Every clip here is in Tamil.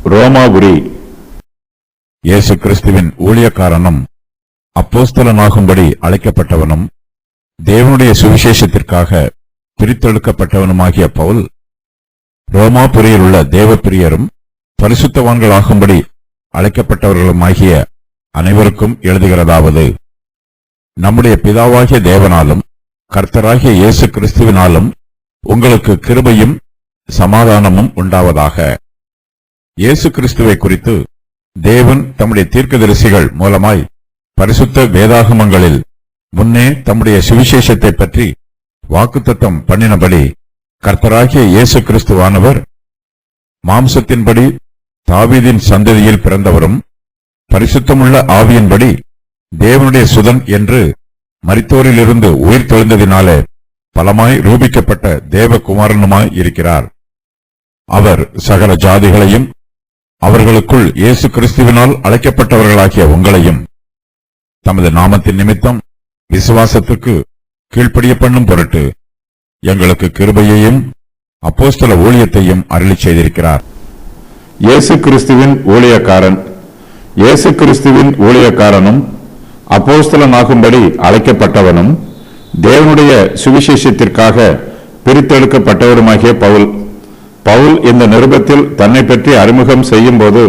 ரோமாபுரி. இயேசு கிறிஸ்துவின் ஊழியக்காரனும் அப்போஸ்தலனாகும்படி அழைக்கப்பட்டவனும் தேவனுடைய சுவிசேஷத்திற்காக பிரித்தெடுக்கப்பட்டவனுமாகிய பவுல், ரோமாபுரியில் உள்ள தேவப்பிரியரும் பரிசுத்தவான்களாகும்படி அழைக்கப்பட்டவர்களுமாகிய அனைவருக்கும் எழுதுகிறதாவது: நம்முடைய பிதாவாகிய தேவனாலும் கர்த்தராகிய இயேசு கிறிஸ்துவினாலும் உங்களுக்கு கிருபையும் சமாதானமும் உண்டாவதாக. இயேசு கிறிஸ்துவை குறித்து தேவன் தம்முடைய தீர்க்கதரிசிகள் மூலமாய் பரிசுத்த வேதாகமங்களில் முன்னே தம்முடைய சுவிசேஷத்தை பற்றி வாக்குத்தத்தம் பண்ணினபடி, கர்த்தராகிய இயேசு கிறிஸ்துவானவர் மாம்சத்தின்படி தாவீதின் சந்ததியில் பிறந்தவரும் பரிசுத்தமுள்ள ஆவியின்படி தேவனுடைய சுதன் என்று மரித்தோரிலிருந்து உயிர் தெழுந்ததினாலே பலமாய் ரூபிக்கப்பட்ட தேவகுமாரனுமாய் இருக்கிறார். அவர் சகல ஜாதிகளையும் அவர்களுக்குள் இயேசு கிறிஸ்துவினால் அழைக்கப்பட்டவர்களாகிய உங்களையும் தமது நாமத்தின் நிமித்தம் விசுவாசத்துக்கு கீழ்ப்படிய பண்ணும் பொருட்டு எங்களுக்கு கிருபையையும் அப்போஸ்தல ஊழியத்தையும் அருளிச் செய்திருக்கிறார். இயேசு கிறிஸ்துவின் ஊழியக்காரன். இயேசு கிறிஸ்துவின் ஊழியக்காரனும் அப்போஸ்தலனாகும்படி அழைக்கப்பட்டவனும் தேவனுடைய சுவிசேஷத்திற்காக பிரித்தெடுக்கப்பட்டவருமாகிய பவுல். பவுல் இந்த நிருபத்தில் தன்னை பற்றி அறிமுகம் செய்யும் போது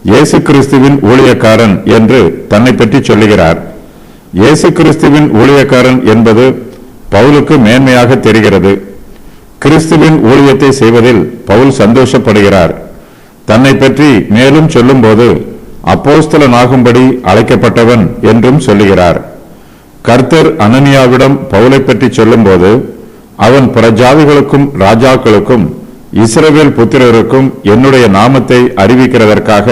இயேசு கிறிஸ்துவின் ஊழியக்காரன் என்று தன்னை பற்றி சொல்லுகிறார். இயேசு கிறிஸ்துவின் ஊழியக்காரன் என்பது பவுலுக்கு மேன்மையாக தெரிகிறது. கிறிஸ்துவின் ஊழியத்தை செய்வதில் பவுல் சந்தோஷப்படுகிறார். தன்னை பற்றி மேலும் சொல்லும் போது அப்போஸ்தலனாகும்படி அழைக்கப்பட்டவன் என்றும் சொல்லுகிறார். கர்த்தர் அனனியாவிடம் பவுலை பற்றி சொல்லும் போது, அவன் புறஜாதிகளுக்கும் ராஜாக்களுக்கும் இஸ்ரவேல் புத்திரருக்கும் என்னுடைய நாமத்தை அறிவிக்கிறதற்காக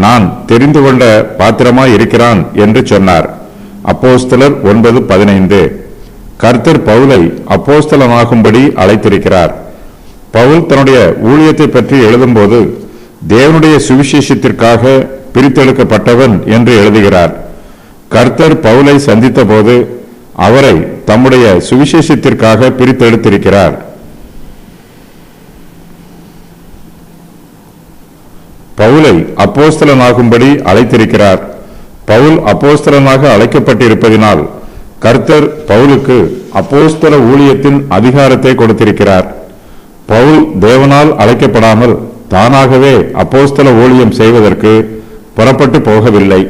நான் தெரிந்து கொண்ட பாத்திரமாய் இருக்கிறான் என்று சொன்னார். அப்போஸ்தலர் 9:15. கர்த்தர் பவுலை அப்போஸ்தலனாகும்படி அழைத்திருக்கிறார். பவுல் தன்னுடைய ஊழியத்தை பற்றி எழுதும்போது தேவனுடைய சுவிசேஷத்திற்காக பிரித்தெடுக்கப்பட்டவன் என்று எழுதுகிறார். கர்த்தர் பவுலை சந்தித்த போது அவரை தம்முடைய சுவிசேஷத்திற்காக பிரித்தெடுத்திருக்கிறார். பவுலை அப்போஸ்தலனாகும்படி அழைத்திருக்கிறார். பவுல் அப்போஸ்தலனாக அழைக்கப்பட்டிருப்பதினால் கர்த்தர் பவுலுக்கு அப்போஸ்தல ஊழியத்தின் அதிகாரத்தை கொடுத்திருக்கிறார். பவுல் தேவனால் அழைக்கப்படாமல் தானாகவே அப்போஸ்தல ஊழியம் செய்வதற்கு புறப்பட்டு போகவில்லை.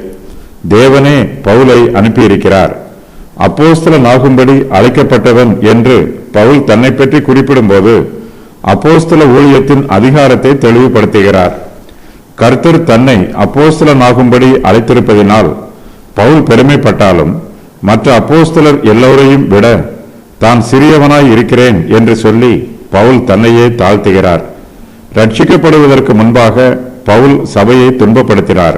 தேவனே பவுலை அனுப்பியிருக்கிறார். அப்போஸ்தலனாகும்படி அழைக்கப்பட்டவன் என்று பவுல் தன்னை பற்றி குறிப்பிடும்போது அப்போஸ்தல ஊழியத்தின் அதிகாரத்தை தெளிவுபடுத்துகிறார். கர்த்தர் தன்னை அப்போஸ்தலனாகும்படி அழைத்திருப்பதினால் பவுல் பெருமைப்பட்டாலும் மற்ற அப்போஸ்தலர் எல்லோரையும் விட தான் சிறியவனாய் இருக்கிறேன் என்று சொல்லி பவுல் தன்னையே தாழ்த்துகிறார். ரட்சிக்கப்படுவதற்கு முன்பாக பவுல் சபையை துன்பப்படுத்தினார்.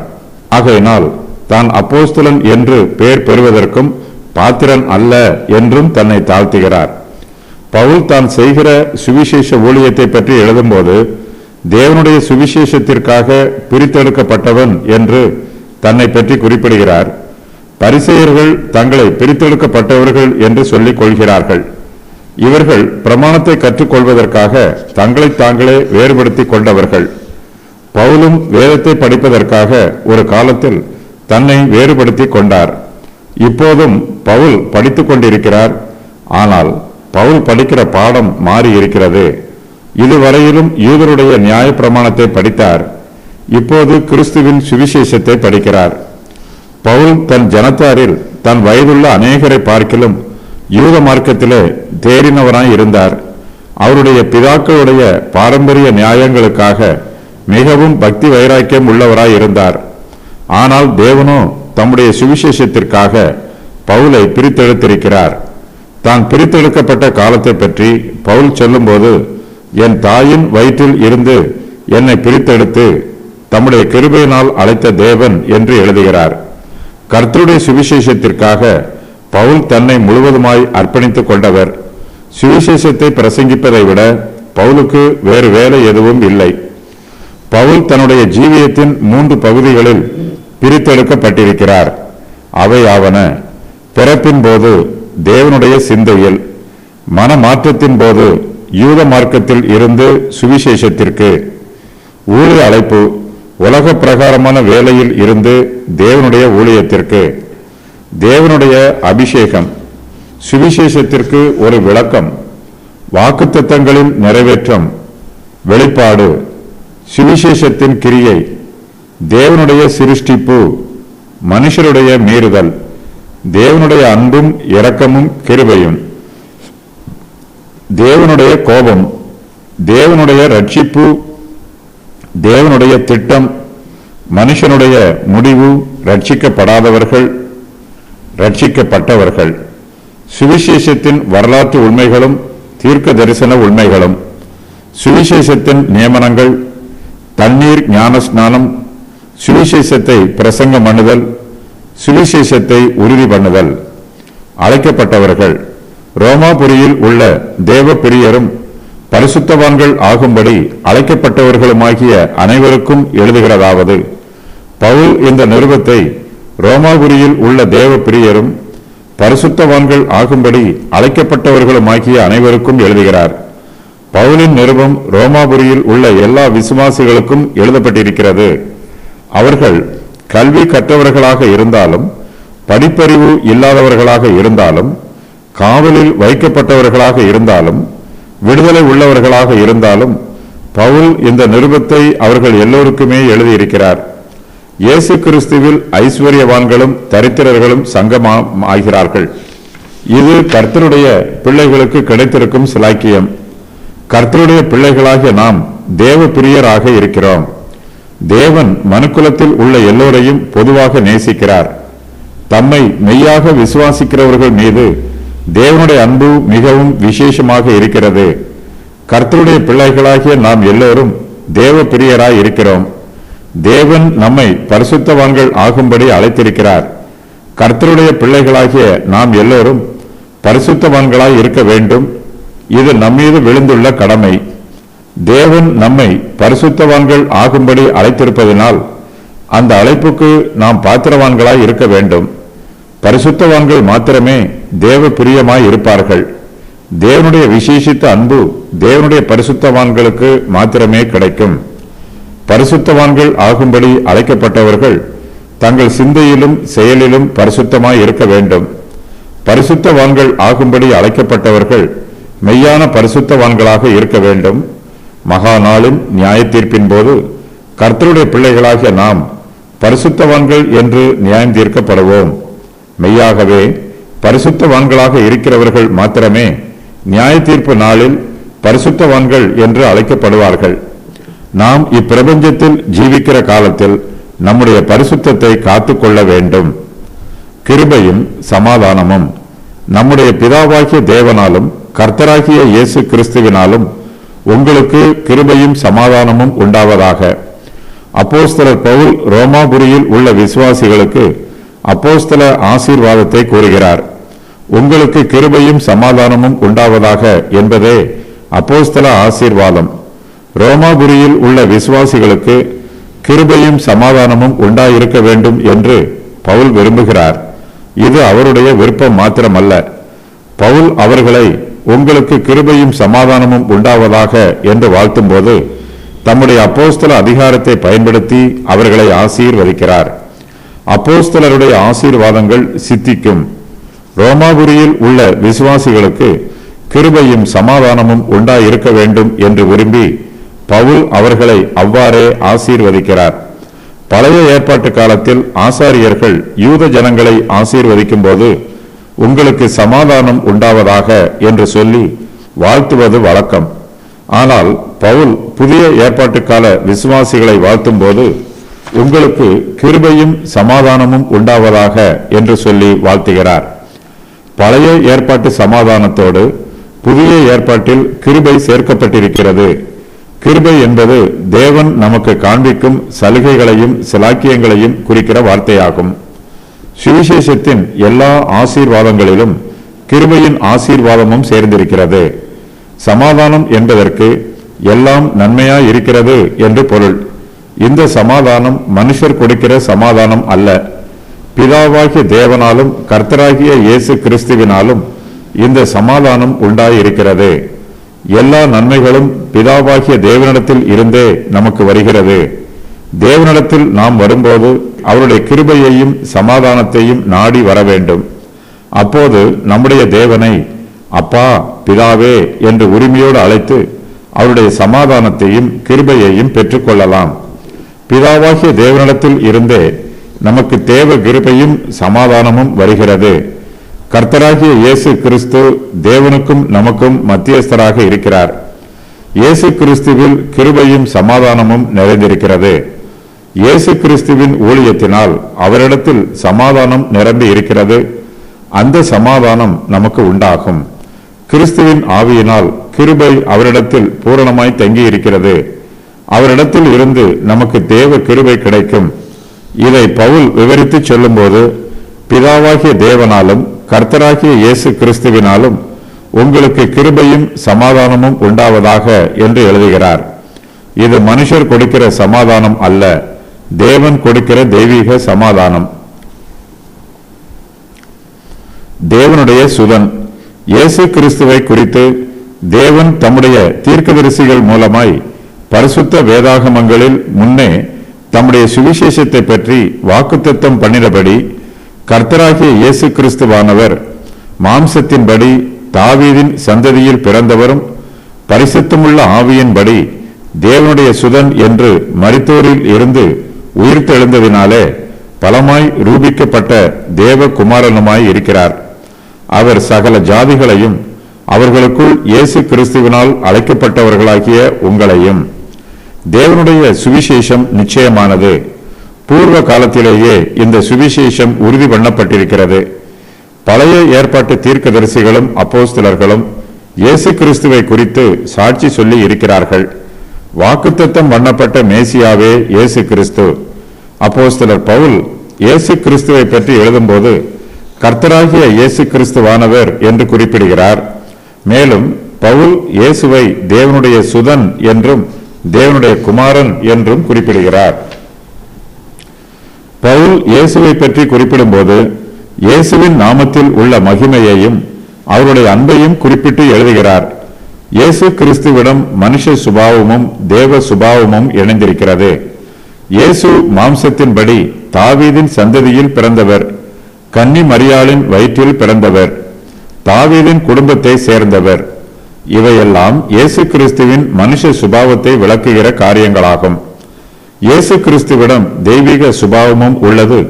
ஆகையினால் தான் அப்போஸ்தலன் என்று பெயர் பெறுவதற்கும் பாத்திரன் அல்ல என்றும் தன்னை தாழ்த்துகிறார். பவுல் தான் செய்கிற சுவிசேஷ ஊழியத்தை பற்றி எழுதும்போது தேவனுடைய சுவிசேஷத்திற்காக பிரித்தெடுக்கப்பட்டவன் என்று தன்னை பற்றி குறிப்பிடுகிறார். பரிசேயர்கள் தங்களை பிரித்தெடுக்கப்பட்டவர்கள் என்று சொல்லிக் கொள்கிறார்கள். இவர்கள் பிரமாணத்தை கற்றுக்கொள்வதற்காக தங்களை தாங்களே வேறுபடுத்திக் கொண்டவர்கள். பவுலும் வேதத்தை படிப்பதற்காக ஒரு காலத்தில் தன்னை வேறுபடுத்திக் கொண்டார். இப்போதும் பவுல் படித்துக் கொண்டிருக்கிறார். ஆனால் பவுல் படிக்கிற பாடம் மாறி இருக்கிறது. இதுவரையிலும் யூதருடைய நியாய பிரமாணத்தை படித்தார். இப்போது கிறிஸ்துவின் சுவிசேஷத்தை படிக்கிறார். பவுல் தன் ஜனத்தாரில் தன் வயதுள்ள அநேகரை பார்க்கிலும் யூத மார்க்கத்திலே தேறினவராய் இருந்தார். அவருடைய பிதாக்களுடைய பாரம்பரிய நியாயங்களுக்காக மிகவும் பக்தி வைராக்கியம் உள்ளவராய் இருந்தார். ஆனால் தேவனோ தம்முடைய சுவிசேஷத்திற்காக பவுலை பிரித்தெடுத்திருக்கிறார். தான் பிரித்தெடுக்கப்பட்ட காலத்தை பற்றி பவுல் சொல்லும்போது, என் தாயின் வயிற்றில் இருந்து என்னை பிரித்தெடுத்து தம்முடைய கிருபையினால் அழைத்த தேவன் என்று எழுதுகிறார். கர்த்தருடைய சுவிசேஷத்திற்காக பவுல் தன்னை முழுவதுமாய் அர்ப்பணித்துக் கொண்டவர். சுவிசேஷத்தை பிரசங்கிப்பதை விட பவுலுக்கு வேறு வேலை எதுவும் இல்லை. பவுல் தன்னுடைய ஜீவியத்தின் 3 பகுதிகளில் பிரித்தெடுக்கப்பட்டிருக்கிறார். அவையாவன: பிறப்பின் போது தேவனுடைய சிந்தையில், மனமாற்றத்தின் போது யூத மார்க்கத்தில் இருந்து சுவிசேஷத்திற்கு, ஊழிய அழைப்பு உலக பிரகாரமான வேலையில் இருந்து தேவனுடைய ஊழியத்திற்கு. தேவனுடைய அபிஷேகம் சுவிசேஷத்திற்கு ஒரு விளக்கம். வாக்குத்தத்தங்களின் நிறைவேற்றம், வெளிப்பாடு, சுவிசேஷத்தின் கிரியை, தேவனுடைய சிருஷ்டிப்பு, மனுஷருடைய மீறுதல், தேவனுடைய அன்பும் இரக்கமும் கிருபையும், தேவனுடைய கோபம், தேவனுடைய ரட்சிப்பு, தேவனுடைய திட்டம், மனுஷனுடைய முடிவு, ரட்சிக்கப்படாதவர்கள், ரட்சிக்கப்பட்டவர்கள், சுவிசேஷத்தின் வரலாற்று உண்மைகளும் தீர்க்க தரிசன உண்மைகளும், சுவிசேஷத்தின் நியமனங்கள், தண்ணீர் ஞான ஸ்நானம், சுவிசேஷத்தை பிரசங்கம் பண்ணுதல், சுவிசேஷத்தை உறுதி பண்ணுதல். அழைக்கப்பட்டவர்கள் ரோமாபுரியில் உள்ள தேவ பிரியரும் பரிசுத்தவான்கள் ஆகும்படி அழைக்கப்பட்டவர்களுமாகிய அனைவருக்கும் எழுதுகிறதாவது, பவுல் இந்த நிருபத்தை ரோமாபுரியில் உள்ள தேவ பிரியரும் பரிசுத்தவான்கள் ஆகும்படி அழைக்கப்பட்டவர்களுமாகிய அனைவருக்கும் எழுதுகிறார். பவுலின் நிருபம் ரோமாபுரியில் உள்ள எல்லா விசுவாசிகளுக்கும் எழுதப்பட்டிருக்கிறது. அவர்கள் கல்வி கற்றவர்களாக இருந்தாலும், படிப்பறிவு இல்லாதவர்களாக இருந்தாலும், காவலில் வைக்கப்பட்டவர்களாக இருந்தாலும், விடுதலை உள்ளவர்களாக இருந்தாலும், பவுல் இந்த நிருபத்தை அவர்கள் எல்லோருக்குமே எழுதியிருக்கிறார். இயேசு கிறிஸ்துவில் ஐஸ்வர்யவான்களும் தரித்திரர்களும் சங்கமாகிறார்கள். இது கர்த்தருடைய பிள்ளைகளுக்கு கிடைத்திருக்கும் சிலாக்கியம். கர்த்தருடைய பிள்ளைகளாகிய நாம் தேவ பிரியராக இருக்கிறோம். தேவன் மனுக்குலத்தில் உள்ள எல்லோரையும் பொதுவாக நேசிக்கிறார். தம்மை மெய்யாக விசுவாசிக்கிறவர்கள் மீது தேவனுடைய அன்பு மிகவும் விசேஷமாக இருக்கிறது. கர்த்தருடைய பிள்ளைகளாகிய நாம் எல்லோரும் தேவ பிரியராய் இருக்கிறோம். தேவன் நம்மை பரிசுத்தவான்கள் ஆகும்படி அழைத்திருக்கிறார். கர்த்தருடைய பிள்ளைகளாகிய நாம் எல்லோரும் பரிசுத்தவான்களாய் இருக்க வேண்டும். இது நம்மீது விழுந்துள்ள கடமை. தேவன் நம்மை பரிசுத்தவான்கள் ஆகும்படி அழைத்திருப்பதனால் அந்த அழைப்புக்கு நாம் பாத்திரவான்களாய் இருக்க வேண்டும். பரிசுத்தவான்கள் மாத்திரமே தேவ பிரியமாய் இருப்பார்கள். தேவனுடைய விசேஷித்த அன்பு தேவனுடைய பரிசுத்தவான்களுக்கு மாத்திரமே கிடைக்கும். பரிசுத்தவான்கள் ஆகும்படி அழைக்கப்பட்டவர்கள் தங்கள் சிந்தையிலும் செயலிலும் பரிசுத்தமாய் இருக்க வேண்டும். பரிசுத்தவான்கள் ஆகும்படி அழைக்கப்பட்டவர்கள் மெய்யான பரிசுத்தவான்களாக இருக்க வேண்டும். மகா நாளின் நியாய தீர்ப்பின் போது கர்த்தருடைய பிள்ளைகளாகிய நாம் பரிசுத்தவான்கள் என்று நியாயம் தீர்க்கப்படுவோம். மெய்யாகவே பரிசுத்தவான்களாக இருக்கிறவர்கள் மாத்திரமே நியாய தீர்ப்பு நாளில் பரிசுத்தவான்கள் என்று அழைக்கப்படுவார்கள். நாம் இப்பிரபஞ்சத்தில் ஜீவிக்கிற காலத்தில் நம்முடைய பரிசுத்தத்தை காத்துக்கொள்ள வேண்டும். கிருபையும் சமாதானமும் நம்முடைய பிதாவாகிய தேவனாலும் கர்த்தராகிய இயேசு கிறிஸ்துவினாலும் உங்களுக்கு கிருபையும் சமாதானமும் உண்டாவதாக. அப்போஸ்தலர் பவுல் ரோமாபுரியில் உள்ள விசுவாசிகளுக்கு அப்போஸ்தல ஆசீர்வாதத்தை கூறுகிறார். உங்களுக்கு கிருபையும் சமாதானமும் உண்டாவதாக என்பதே அப்போஸ்தல ஆசீர்வாதம். ரோமாபுரியில் உள்ள விசுவாசிகளுக்கு கிருபையும் சமாதானமும் உண்டாயிருக்க வேண்டும் என்று பவுல் விரும்புகிறார். இது அவருடைய விருப்பம் மாத்திரமல்ல. பவுல் அவர்களை உங்களுக்கு கிருபையும் சமாதானமும் உண்டாவதாக என்று வாழ்த்தும் போது தம்முடைய அப்போஸ்தல அதிகாரத்தை பயன்படுத்தி அவர்களை ஆசீர்வதிக்கிறார். அப்போஸ்தலருடைய ஆசீர்வாதங்கள் சித்திக்கும். ரோமாபுரியில் உள்ள விசுவாசிகளுக்கு கிருபையும் சமாதானமும் உண்டாயிருக்க வேண்டும் என்று விரும்பி பவுல் அவர்களை அவ்வாறே ஆசீர்வதிக்கிறார். பழைய ஏற்பாட்டு காலத்தில் ஆசாரியர்கள் யூத ஜனங்களை ஆசீர்வதிக்கும் போது உங்களுக்கு சமாதானம் உண்டாவதாக என்று சொல்லி வாழ்த்துவது வழக்கம். ஆனால் பவுல் புதிய ஏற்பாட்டு கால விசுவாசிகளை வாழ்த்தும் போது உங்களுக்கு கிருபையும் சமாதானமும் உண்டாவதாக என்று சொல்லி வாழ்த்துகிறார். பழைய ஏற்பாட்டு சமாதானத்தோடு புதிய ஏற்பாட்டில் கிருபை சேர்க்கப்பட்டிருக்கிறது. கிருபை என்பது தேவன் நமக்கு காண்பிக்கும் சலுகைகளையும் சிலாக்கியங்களையும் குறிக்கிற வார்த்தையாகும். சுவிசேஷத்தின் எல்லா ஆசீர்வாதங்களிலும் கிருபையின் ஆசீர்வாதமும் சேர்ந்திருக்கிறது. சமாதானம் என்பதற்கு எல்லாம் நன்மையாய் இருக்கிறது என்று பொருள். இந்த சமாதானம் மனுஷர் கொடுக்கிற சமாதானம் அல்ல. பிதாவாகிய தேவனாலும் கர்த்தராகிய இயேசு கிறிஸ்துவினாலும் இந்த சமாதானம் உண்டாயிருக்கிறது. எல்லா நன்மைகளும் பிதாவாகிய தேவனிடத்தில் இருந்தே நமக்கு வருகிறது. தேவனிடத்தில் நாம் வரும்போது அவருடைய கிருபையையும் சமாதானத்தையும் நாடி வர வேண்டும். அப்போது நம்முடைய தேவனை அப்பா, பிதாவே என்று உரிமையோடு அழைத்து அவருடைய சமாதானத்தையும் கிருபையையும் பெற்றுக்கொள்ளலாம். பிதாவாகிய தேவனிடத்தில் இருந்தே நமக்கு தேவ கிருபையும் சமாதானமும் வருகிறது. கர்த்தராகிய இயேசு கிறிஸ்து தேவனுக்கும் நமக்கும் மத்தியஸ்தராக இருக்கிறார். இயேசு கிறிஸ்துவில் கிருபையும் சமாதானமும் நிறைந்திருக்கிறது. இயேசு கிறிஸ்துவின் ஊழியத்தினால் அவரிடத்தில் சமாதானம் நிரம்பி இருக்கிறது. அந்த சமாதானம் நமக்கு உண்டாகும். கிறிஸ்துவின் ஆவியினால் கிருபை அவரிடத்தில் பூரணமாய் தங்கி இருக்கிறது. அவரிடத்தில் இருந்து நமக்கு தேவ கிருபை கிடைக்கும். இதை பவுல் விவரித்து சொல்லும்போது, பிதாவாகிய தேவனாலும் கர்த்தராகிய இயேசு கிறிஸ்துவினாலும் உங்களுக்கு கிருபையும் சமாதானமும் உண்டாவதாக என்று எழுதுகிறார். இது மனுஷர் கொடுக்கிற சமாதானம் அல்ல, தேவன் கொடுக்கிற தெய்வீக சமாதானம். தேவனுடைய சுதன் இயேசு கிறிஸ்துவை குறித்து தேவன் தம்முடைய தீர்க்கதரிசிகள் மூலமாய் பரிசுத்த வேதாகமங்களில் முன்னே தம்முடைய சுவிசேஷத்தை பற்றி வாக்குத்தத்தம் பண்ணினபடி, கர்த்தராகிய இயேசு கிறிஸ்துவானவர் மாம்சத்தின்படி தாவீதின் சந்ததியில் பிறந்தவரும் பரிசுத்தமுள்ள ஆவியின்படி தேவனுடைய சுதன் என்று மரித்தோரில் இருந்து உயிர்த்தெழுந்ததினாலே பலமாய் ரூபிக்கப்பட்ட தேவகுமாரனுமாய் இருக்கிறார். அவர் சகல ஜாதிகளையும் அவர்களுக்குள் இயேசு கிறிஸ்துவினால் அழைக்கப்பட்டவர்களாகிய உங்களையும். தேவனுடைய சுவிசேஷம் நிச்சயமானது. பூர்வ காலத்திலேயே இந்த சுவிசேஷம் உறுதி பண்ணப்பட்டிருக்கிறது. பழைய ஏற்பாட்டு தீர்க்கதரிசிகளும் அப்போஸ்தலர்களும் இயேசு கிறிஸ்துவை குறித்து சாட்சி சொல்லி இருக்கிறார்கள். வாக்குத்தத்தம் பண்ணப்பட்ட மேசியாவே இயேசு கிறிஸ்து. அப்போஸ்தலர் பவுல் இயேசு கிறிஸ்துவை பற்றி எழுதும்போது கர்த்தராகிய இயேசு கிறிஸ்துவானவர் என்று குறிப்பிடுகிறார். மேலும் பவுல் இயேசுவை தேவனுடைய சுதன் என்றும் தேவனுடைய குமாரன் என்றும் குறிப்பிடுகிறார். பவுல் இயேசுவை பற்றி குறிப்பிடும்போது இயேசுவின் நாமத்தில் உள்ள மகிமையையும் அவருடைய அன்பையும் குறிப்பிட்டு எழுதுகிறார். இயேசு கிறிஸ்துவிடம் மனுஷ சுபாவமும் தேவ சுபாவமும் இணைந்திருக்கிறது. இயேசு மாம்சத்தின்படி தாவீதின் சந்ததியில் பிறந்தவர், கன்னி மரியாளின் வயிற்றில் பிறந்தவர், தாவீதின் குடும்பத்தை சேர்ந்தவர். இவையெல்லாம் இயேசு கிறிஸ்துவின் மனுஷ சுபாவத்தை விளக்குகிற காரியங்களாகும். இயேசு கிறிஸ்துவிடம் தெய்வீக சுபாவமும் உள்ளது.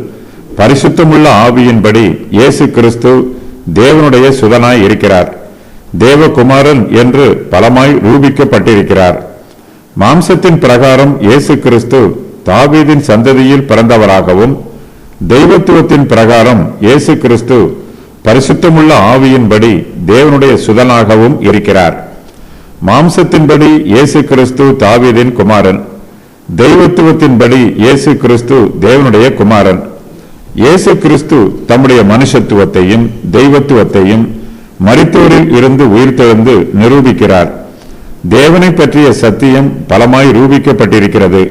பரிசுத்தமுள்ள ஆவியின்படி இயேசு கிறிஸ்து தேவனுடைய சுதனாய் இருக்கிறார். தேவகுமாரன் என்று பலமாய் ரூபிக்கப்பட்டிருக்கிறார். மாம்சத்தின் பிரகாரம் இயேசு கிறிஸ்து தாவீதின் சந்ததியில் பிறந்தவராகவும், தெய்வத்துவத்தின் பிரகாரம் இயேசு கிறிஸ்து பரிசுத்தமுள்ள ஆவியின்படி தேவனுடைய சுதனாகவும் இருக்கிறார். மாம்சத்தின்படி இயேசு கிறிஸ்து தாவீதின் குமாரன், தெய்வத்துவத்தின்படி இயேசு கிறிஸ்து தேவனுடைய குமாரன். இயேசு கிறிஸ்து தம்முடைய மனுஷத்துவத்தையும் தெய்வத்துவத்தையும் மரித்தோரில் இருந்து உயிர்த்தெழுந்து நிரூபிக்கிறார். தேவனை பற்றிய சத்தியம் பலமாய் ரூபிக்கப்பட்டிருக்கிறது.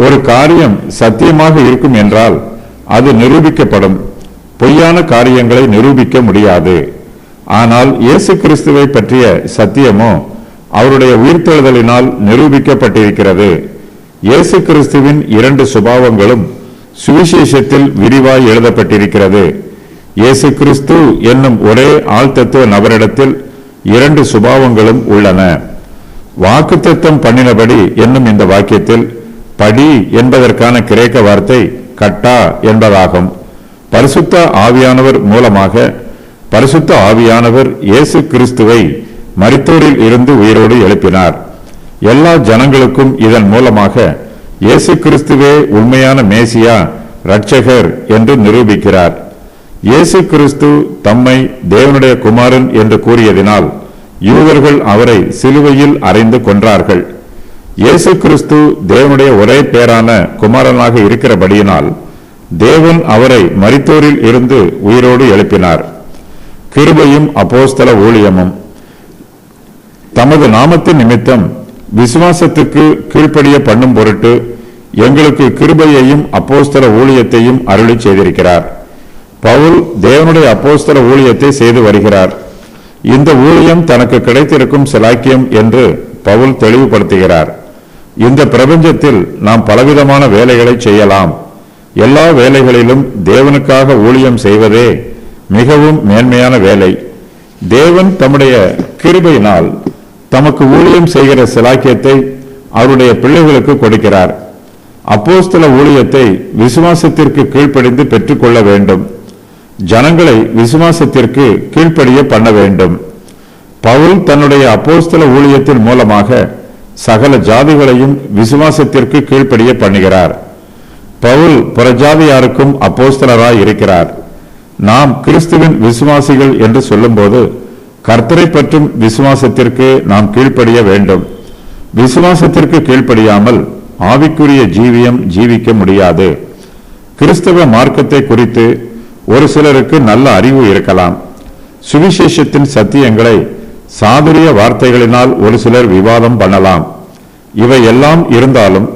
ஒரு காரியம் சத்தியமாக இருக்கும் என்றால் அது நிரூபிக்கப்படும். பொய்யான காரியங்களை நிரூபிக்க முடியாது. ஆனால் இயேசு கிறிஸ்துவை பற்றிய சத்தியமோ அவருடைய உயிர்த்தெழுதலினால் நிரூபிக்கப்பட்டிருக்கிறது. இயேசு கிறிஸ்துவின் 2 சுபாவங்களும் சுவிசேஷத்தில் விரிவாய் எழுதப்பட்டிருக்கிறது. இயேசு கிறிஸ்து என்னும் ஒரே ஆழ்தத்துவ நபரிடத்தில் 2 சுபாவங்களும் உள்ளன. வாக்குத்தத்தம் பண்ணினபடி என்னும் இந்த வாக்கியத்தில் படி என்பதற்கான கிரேக்க வார்த்தை கட்டா என்பதாகும். பரிசுத்த ஆவியானவர் மூலமாக பரிசுத்த ஆவியானவர் இயேசு கிறிஸ்துவை மரித்தோரில் இருந்து உயிரோடு எழுப்பினார். எல்லா ஜனங்களுக்கும் இதன் மூலமாக இயேசு கிறிஸ்துவே உண்மையான மேசியா, இரட்சகர் என்று நிரூபிக்கிறார். இயேசு கிறிஸ்து தம்மை தேவனுடைய குமாரன் என்று கூறியதினால் யூதர்கள் அவரை சிலுவையில் அறைந்து கொன்றார்கள். இயேசு கிறிஸ்து தேவனுடைய ஒரே பேரான குமாரனாக இருக்கிறபடியினால் தேவன் அவரை மரித்தோரில் இருந்து உயிரோடு எழுப்பினார். கிருபையும் அப்போஸ்தல ஊழியமும். தமது நாமத்தின் நிமித்தம் விசுவாசத்துக்கு கீழ்ப்படிய பண்ணும் பொருட்டு எங்களுக்கு கிருபையையும் அப்போஸ்தல ஊழியத்தையும் அருளி செய்திருக்கிறார். பவுல் தேவனுடைய அப்போஸ்தல ஊழியத்தை செய்து வருகிறார். இந்த ஊழியம் தனக்கு கிடைத்திருக்கும் சிலாக்கியம் என்று பவுல் தெளிவுபடுத்துகிறார். இந்த பிரபஞ்சத்தில் நாம் பலவிதமான வேலைகளை செய்யலாம். எல்லா வேலைகளிலும் தேவனுக்காக ஊழியம் செய்வதே மிகவும் மேன்மையான வேலை. தேவன் தம்முடைய கிருபையினால் தமக்கு ஊழியம் செய்கிற சிலாக்கியத்தை அவருடைய பிள்ளைகளுக்கு கொடுக்கிறார். அப்போஸ்தல ஊழியத்தை விசுவாசத்திற்கு கீழ்ப்படிந்து பெற்றுக்கொள்ள வேண்டும். ஜனங்களை விசுவாசத்திற்கு கீழ்ப்படிய பண்ண வேண்டும். பவுல் தன்னுடைய அப்போஸ்தல ஊழியத்தின் மூலமாக சகல ஜாதிகளையும் விசுவாசத்திற்கு கீழ்ப்படிய பண்ணுகிறார். பவுல் புறஜாதியாருக்கும் அப்போஸ்தலராய் இருக்கிறார். நாம் கிறிஸ்துவின் விசுவாசிகள் என்று சொல்லும்போது கர்த்தரை பற்றும் விசுவாசத்திற்கு நாம் கீழ்ப்படிய வேண்டும். விசுவாசத்திற்கு கீழ்ப்படியாமல் ஆவிக்குரிய ஜீவியம் ஜீவிக்க முடியாது. கிறிஸ்தவ மார்க்கத்தை குறித்து ஒரு சிலருக்கு நல்ல அறிவு இருக்கலாம். சுவிசேஷத்தின் சத்தியங்களை சாதுரிய வார்த்தைகளினால் ஒரு சிலர் விவாதம் பண்ணலாம். இவை எல்லாம் இருந்தாலும்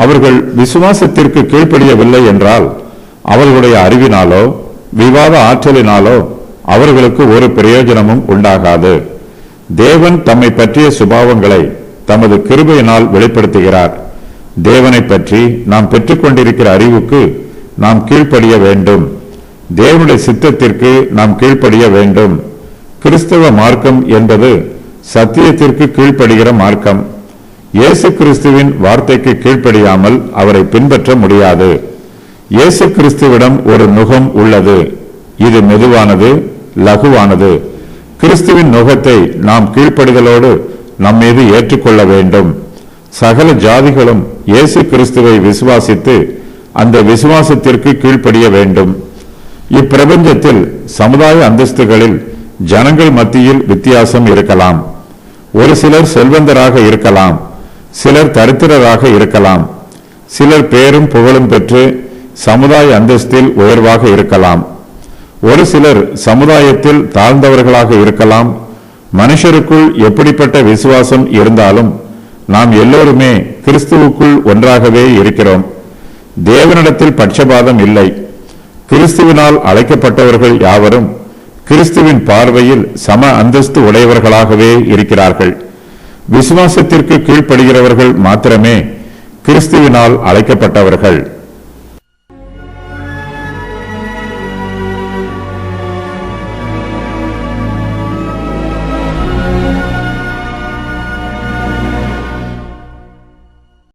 அவர்கள் விசுவாசத்திற்கு கீழ்ப்படியவில்லை என்றால் அவர்களுடைய அறிவினாலோ விவாத ஆற்றலினாலோ அவர்களுக்கு ஒரு பிரயோஜனமும் உண்டாகாது. தேவன் தம்மை பற்றிய சுபாவங்களை தமது கிருபையினால் வெளிப்படுத்துகிறார். தேவனை பற்றி நாம் பெற்றுக்கொண்டிருக்கிற அறிவுக்கு நாம் கீழ்ப்படிய வேண்டும். தேவனுடைய சித்தத்திற்கு நாம் கீழ்ப்படிய வேண்டும். கிறிஸ்தவ மார்க்கம் என்பது சத்தியத்திற்கு கீழ்ப்படுகிற மார்க்கம். இயேசு கிறிஸ்துவின் வார்த்தைக்கு கீழ்ப்படியாமல் அவரை பின்பற்ற முடியாது. இயேசு கிறிஸ்துவிடம் ஒரு நுகம் உள்ளது. இது மெதுவானது, லகுவானது. கிறிஸ்துவின் நுகத்தை நாம் கீழ்ப்படிதலோடு நம்மீது ஏற்றுக்கொள்ள வேண்டும். சகல ஜாதிகளும் இயேசு கிறிஸ்துவை விசுவாசித்து அந்த விசுவாசத்திற்கு கீழ்ப்படிய வேண்டும். இப்பிரபஞ்சத்தில் சமுதாய அந்தஸ்துகளில் ஜனங்கள் மத்தியில் வித்தியாசம் இருக்கலாம். ஒரு சிலர் செல்வந்தராக இருக்கலாம், சிலர் தரித்திரராக இருக்கலாம், சிலர் பேரும் புகழும் பெற்று சமுதாய அந்தஸ்தில் உயர்வாக இருக்கலாம். ஒரு சிலர் சமுதாயத்தில் தாழ்ந்தவர்களாக இருக்கலாம். மனுஷருக்குள் எப்படிப்பட்ட விசுவாசம் இருந்தாலும் நாம் எல்லோருமே கிறிஸ்துவுக்குள் ஒன்றாகவே இருக்கிறோம். தேவனிடத்தில் பட்சபாதம் இல்லை. கிறிஸ்துவினால் அழைக்கப்பட்டவர்கள் யாவரும் கிறிஸ்துவின் பார்வையில் சம அந்தஸ்து உடையவர்களாகவே இருக்கிறார்கள். விசுவாசத்திற்கு கீழ்ப்படுகிறவர்கள் மாத்திரமே கிறிஸ்துவினால் அழைக்கப்பட்டவர்கள்.